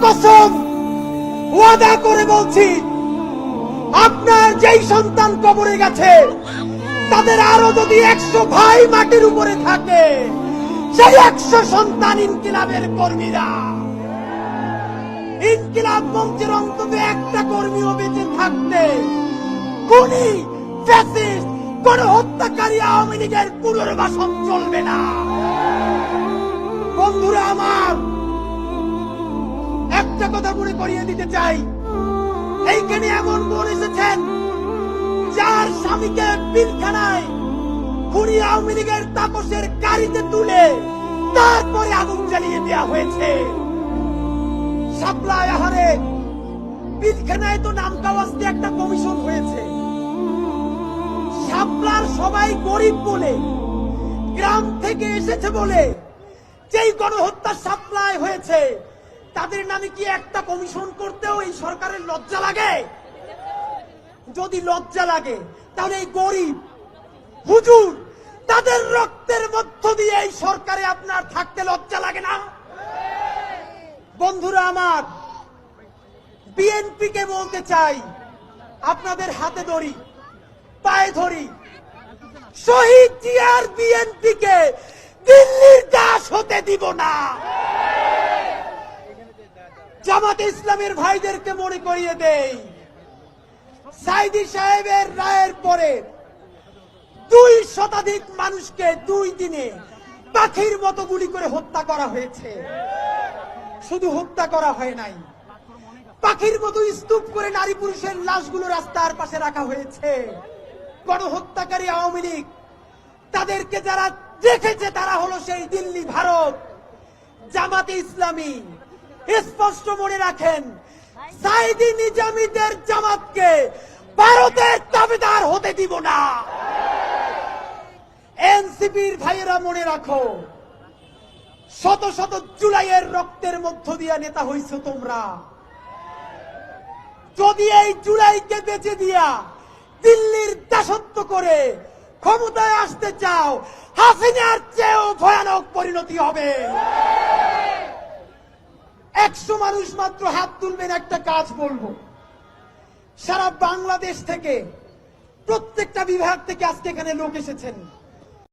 কসম ওয়াদা করে বলছি, আপনার যেই সন্তান কবরে গেছে তাদের আরো যদি 100 ভাই মাটির উপরে থাকে, সেই 100 সন্তান ইনকিলাবের কর্মীরা। ইনকিলাব মঞ্চের অন্তত একটা কর্মীও বেঁচে থাকতে খুনি, ফ্যাসিস্ট, গণহত্যাকারী আওয়ামী লীগের পুনর্বাসন চলবে না। বন্ধুরা আমার, একটা কথা মনে করিয়ে দিতে চাই, এইখানে এমন বোন এসেছেন যার স্বামীকে পিলখানায় খুনি আওয়ামী লীগের তাপসের গাড়িতে তুলে তারপরে আগুন জ্বালিয়ে দেওয়া হয়েছে। শাপলা আহারে পিলখানায় তো নাম কাওয়াজতে একটা কমিশন হয়েছে। শাপলার সবাই গরিব বলে, গ্রাম থেকে এসেছে বলে যেই গণহত্যা শাপলায় হয়েছে, তাদের নামে কি একটা কমিশন করতেও এই সরকারের লজ্জা লাগে? যদি লজ্জা লাগে তাহলে এই গরিব হুজুর তাদের রক্তের মধ্য দিয়ে এই সরকারে আপনার থাকতে লজ্জা লাগে না? বন্ধুরা আমার, বিএনপি কে বলতে চাই, আপনাদের হাতে ধরি, পায়ে ধরি, শহীদ জিয়ার বিএনপি কে দিল্লির দাস হতে দিব না। জামাতে ইসলামের ভাইদেরকে মনে করিয়ে দেই, সাইদি সাহেবের রায়ের পরে 2 শতাধিক মানুষকে 2 দিনে পাখির মতো গুলি করে হত্যা করা হয়েছে। শুধু হত্যা করা হয় নাই, পাখির মতো স্তূপ করে নারী পুরুষের লাশগুলো রাস্তার পাশে রাখা হয়েছে। গণহত্যাকারী আওয়ামী লীগ, তাদেরকে যারা দেখেছে তারা হলো সেই দিল্লি, ভারত। জামাতে ইসলামী স্পষ্ট মনে রাখেন, সাইদি নিজামীদের জামাতকে ভারতের দাবিদার হতে দিব না। এনসিপির ভাইয়েরা মনে রাখো, শত শত জুলাইয়ের রক্তের মধ্য দিয়ে নেতা হইছো তোমরা। যদি এই জুলাইকে বেঁচে দিয়া দিল্লির দাসত্ব করে ক্ষমতায় আসতে চাও, হাসিনার চেয়েও ভয়ানক পরিণতি হবে। 100 মানুষ মাত্র হাত তুলবেন, একটা কাজ বলবো। সারা বাংলাদেশ থেকে প্রত্যেকটা বিভাগ থেকে আজকে এখানে লোক এসেছেন।